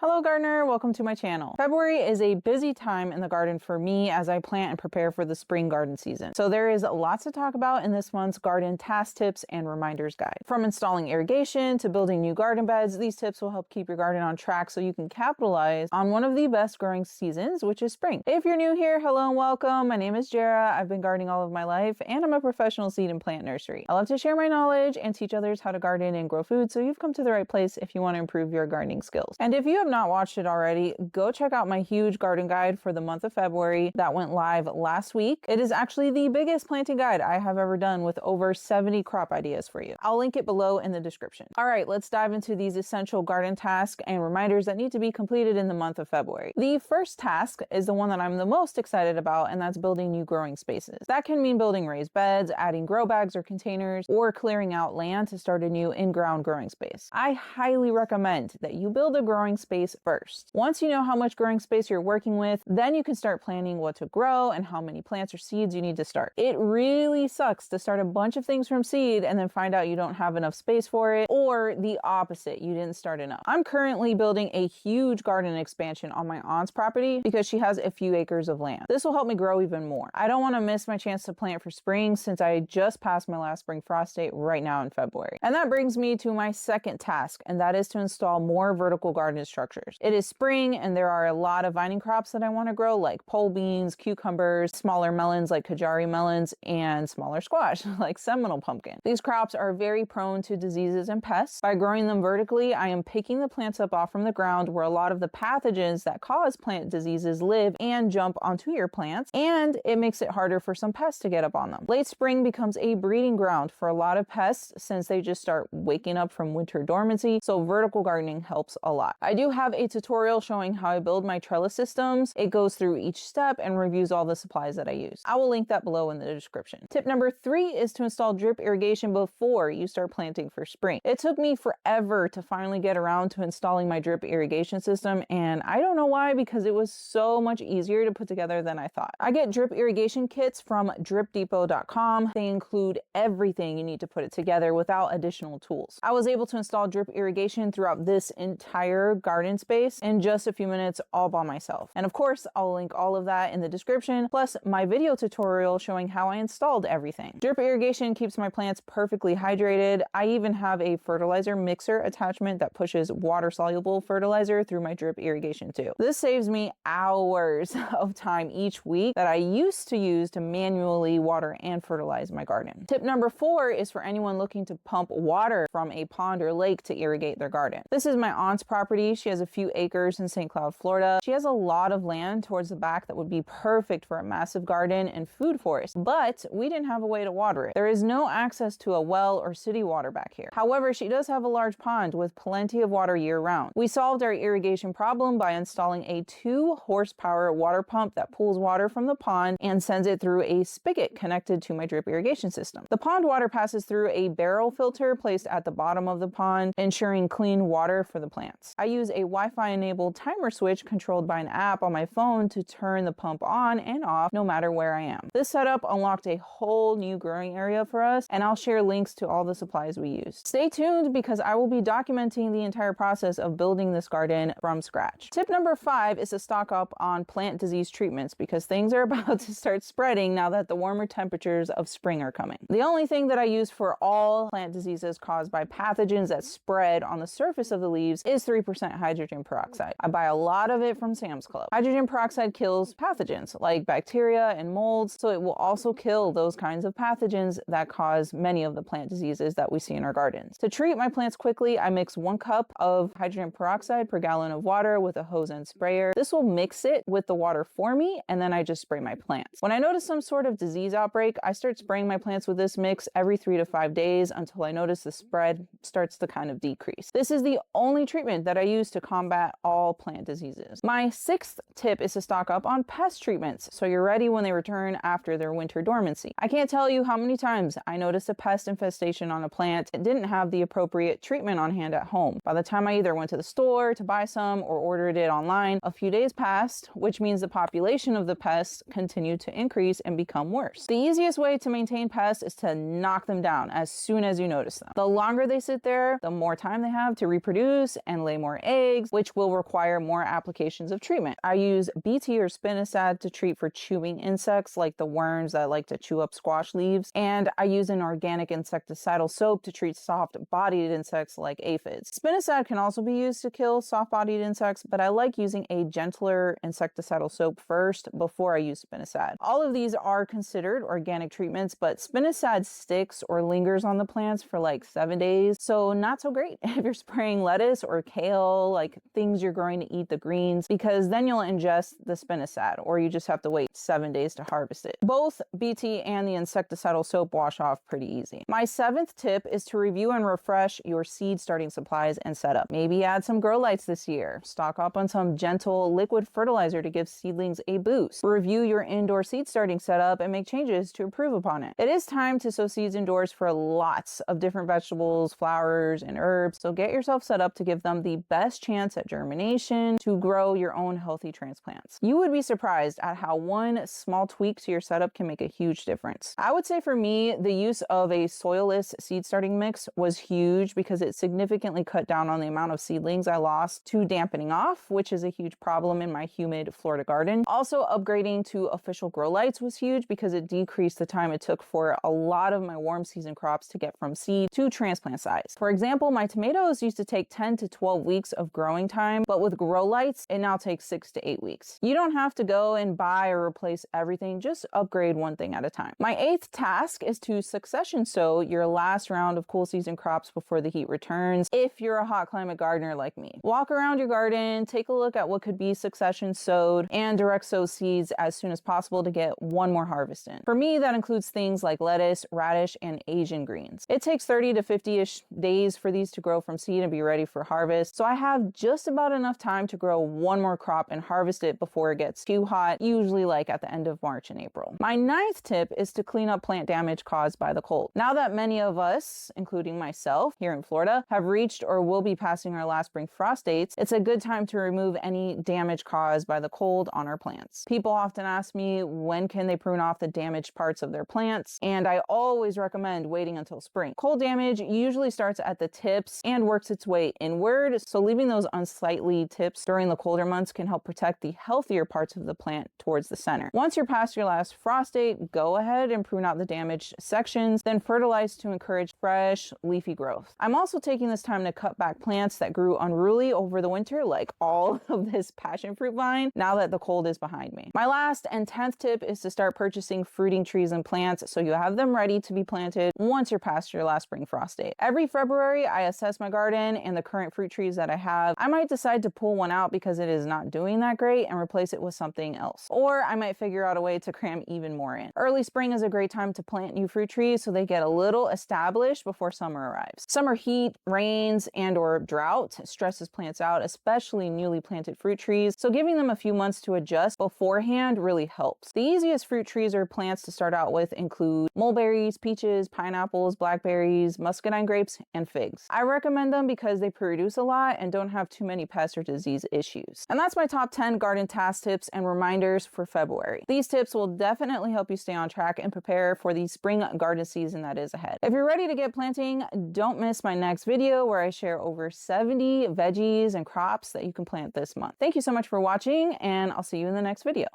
Hello gardener, welcome to my channel. February is a busy time in the garden for me as I plant and prepare for the spring garden season. So there is lots to talk about in this month's garden task tips and reminders guide. From installing irrigation to building new garden beds, these tips will help keep your garden on track so you can capitalize on one of the best growing seasons, which is spring. If you're new here, hello and welcome. My name is Jara. I've been gardening all of my life and I'm a professional seed and plant nursery. I love to share my knowledge and teach others how to garden and grow food, so you've come to the right place if you want to improve your gardening skills. And if you have not watched it already, go check out my huge garden guide for the month of February that went live last week. It is actually the biggest planting guide I have ever done with over 70 crop ideas for you. I'll link it below in the description. All right, let's dive into these essential garden tasks and reminders that need to be completed in the month of February. The first task is the one that I'm the most excited about, and that's building new growing spaces. That can mean building raised beds, adding grow bags or containers, or clearing out land to start a new in-ground growing space. I highly recommend that you build a growing space first. Once you know how much growing space you're working with, then you can start planning what to grow and how many plants or seeds you need to start. It really sucks to start a bunch of things from seed and then find out you don't have enough space for it, or the opposite, you didn't start enough. I'm currently building a huge garden expansion on my aunt's property because she has a few acres of land. This will help me grow even more. I don't want to miss my chance to plant for spring since I just passed my last spring frost date right now in February. And that brings me to my second task, and that is to install more vertical garden structures. It is spring and there are a lot of vining crops that I want to grow, like pole beans, cucumbers, smaller melons like Kajari melons, and smaller squash like Seminole pumpkin. These crops are very prone to diseases and pests. By growing them vertically, I am picking the plants up off from the ground where a lot of the pathogens that cause plant diseases live and jump onto your plants, and it makes it harder for some pests to get up on them. Late spring becomes a breeding ground for a lot of pests since they just start waking up from winter dormancy, so vertical gardening helps a lot. I do have a tutorial showing how I build my trellis systems. It goes through each step and reviews all the supplies that I use. I will link that below in the description. Tip number 3 is to install drip irrigation before you start planting for spring. It took me forever to finally get around to installing my drip irrigation system, and I don't know why, because it was so much easier to put together than I thought. I get drip irrigation kits from dripdepot.com. They include everything you need to put it together without additional tools. I was able to install drip irrigation throughout this entire garden space in just a few minutes all by myself. And of course, I'll link all of that in the description, plus my video tutorial showing how I installed everything. Drip irrigation keeps my plants perfectly hydrated. I even have a fertilizer mixer attachment that pushes water-soluble fertilizer through my drip irrigation too. This saves me hours of time each week that I used to use to manually water and fertilize my garden. Tip number 4 is for anyone looking to pump water from a pond or lake to irrigate their garden. This is my aunt's property. She has a few acres in St. Cloud, Florida. She has a lot of land towards the back that would be perfect for a massive garden and food forest, but we didn't have a way to water it. There is no access to a well or city water back here. However, she does have a large pond with plenty of water year round. We solved our irrigation problem by installing a 2-horsepower water pump that pulls water from the pond and sends it through a spigot connected to my drip irrigation system. The pond water passes through a barrel filter placed at the bottom of the pond, ensuring clean water for the plants. I use a Wi-Fi enabled timer switch controlled by an app on my phone to turn the pump on and off no matter where I am. This setup unlocked a whole new growing area for us, and I'll share links to all the supplies we used. Stay tuned because I will be documenting the entire process of building this garden from scratch. Tip number 5 is to stock up on plant disease treatments because things are about to start spreading now that the warmer temperatures of spring are coming. The only thing that I use for all plant diseases caused by pathogens that spread on the surface of the leaves is 3% hydrogen peroxide. I buy a lot of it from Sam's Club. Hydrogen peroxide kills pathogens like bacteria and molds, so it will also kill those kinds of pathogens that cause many of the plant diseases that we see in our gardens. To treat my plants quickly, I mix 1 cup of hydrogen peroxide per gallon of water with a hose and sprayer. This will mix it with the water for me, and then I just spray my plants. When I notice some sort of disease outbreak, I start spraying my plants with this mix every 3 to 5 days until I notice the spread starts to kind of decrease. This is the only treatment that I use to combat all plant diseases. My 6th tip is to stock up on pest treatments so you're ready when they return after their winter dormancy. I can't tell you how many times I noticed a pest infestation on a plant and didn't have the appropriate treatment on hand at home. By the time I either went to the store to buy some or ordered it online, a few days passed, which means the population of the pests continued to increase and become worse. The easiest way to maintain pests is to knock them down as soon as you notice them. The longer they sit there, the more time they have to reproduce and lay more eggs twigs, which will require more applications of treatment. I use BT or spinosad to treat for chewing insects like the worms that like to chew up squash leaves, and I use an organic insecticidal soap to treat soft-bodied insects like aphids. Spinosad can also be used to kill soft-bodied insects, but I like using a gentler insecticidal soap first before I use spinosad. All of these are considered organic treatments, but spinosad sticks or lingers on the plants for like 7 days, so not so great if you're spraying lettuce or kale, like things you're growing to eat the greens, because then you'll ingest the spinosad, or you just have to wait 7 days to harvest it. Both BT and the insecticidal soap wash off pretty easy. My 7th tip is to review and refresh your seed starting supplies and setup. Maybe add some grow lights this year. Stock up on some gentle liquid fertilizer to give seedlings a boost. Review your indoor seed starting setup and make changes to improve upon it. It is time to sow seeds indoors for lots of different vegetables, flowers, and herbs, so get yourself set up to give them the best chance at germination to grow your own healthy transplants. You would be surprised at how one small tweak to your setup can make a huge difference. I would say for me, the use of a soilless seed starting mix was huge because it significantly cut down on the amount of seedlings I lost to dampening off, which is a huge problem in my humid Florida garden. Also, upgrading to official grow lights was huge because it decreased the time it took for a lot of my warm season crops to get from seed to transplant size. For example, my tomatoes used to take 10 to 12 weeks of growing time, but with grow lights, it now takes 6 to 8 weeks. You don't have to go and buy or replace everything, just upgrade one thing at a time. My 8th task is to succession sow your last round of cool season crops before the heat returns if you're a hot climate gardener like me. Walk around your garden, take a look at what could be succession sowed, and direct sow seeds as soon as possible to get one more harvest in. For me, that includes things like lettuce, radish, and Asian greens. It takes 30 to 50-ish days for these to grow from seed and be ready for harvest, so I have just about enough time to grow one more crop and harvest it before it gets too hot, usually like at the end of March and April. My 9th tip is to clean up plant damage caused by the cold. Now that many of us, including myself here in Florida, have reached or will be passing our last spring frost dates, it's a good time to remove any damage caused by the cold on our plants. People often ask me when can they prune off the damaged parts of their plants, and I always recommend waiting until spring. Cold damage usually starts at the tips and works its way inward, so leaving those unsightly tips during the colder months can help protect the healthier parts of the plant towards the center. Once you're past your last frost date, go ahead and prune out the damaged sections, then fertilize to encourage fresh, leafy growth. I'm also taking this time to cut back plants that grew unruly over the winter, like all of this passion fruit vine, now that the cold is behind me. My last and 10th tip is to start purchasing fruiting trees and plants so you have them ready to be planted once you're past your last spring frost date. Every February, I assess my garden and the current fruit trees that I have. I might decide to pull one out because it is not doing that great and replace it with something else. Or I might figure out a way to cram even more in. Early spring is a great time to plant new fruit trees so they get a little established before summer arrives. Summer heat, rains, and or drought stresses plants out, especially newly planted fruit trees, so giving them a few months to adjust beforehand really helps. The easiest fruit trees or plants to start out with include mulberries, peaches, pineapples, blackberries, muscadine grapes, and figs. I recommend them because they produce a lot and don't have too many pest or disease issues. And that's my top 10 garden task tips and reminders for February. These tips will definitely help you stay on track and prepare for the spring garden season that is ahead. If you're ready to get planting, don't miss my next video where I share over 70 veggies and crops that you can plant this month. Thank you so much for watching, and I'll see you in the next video.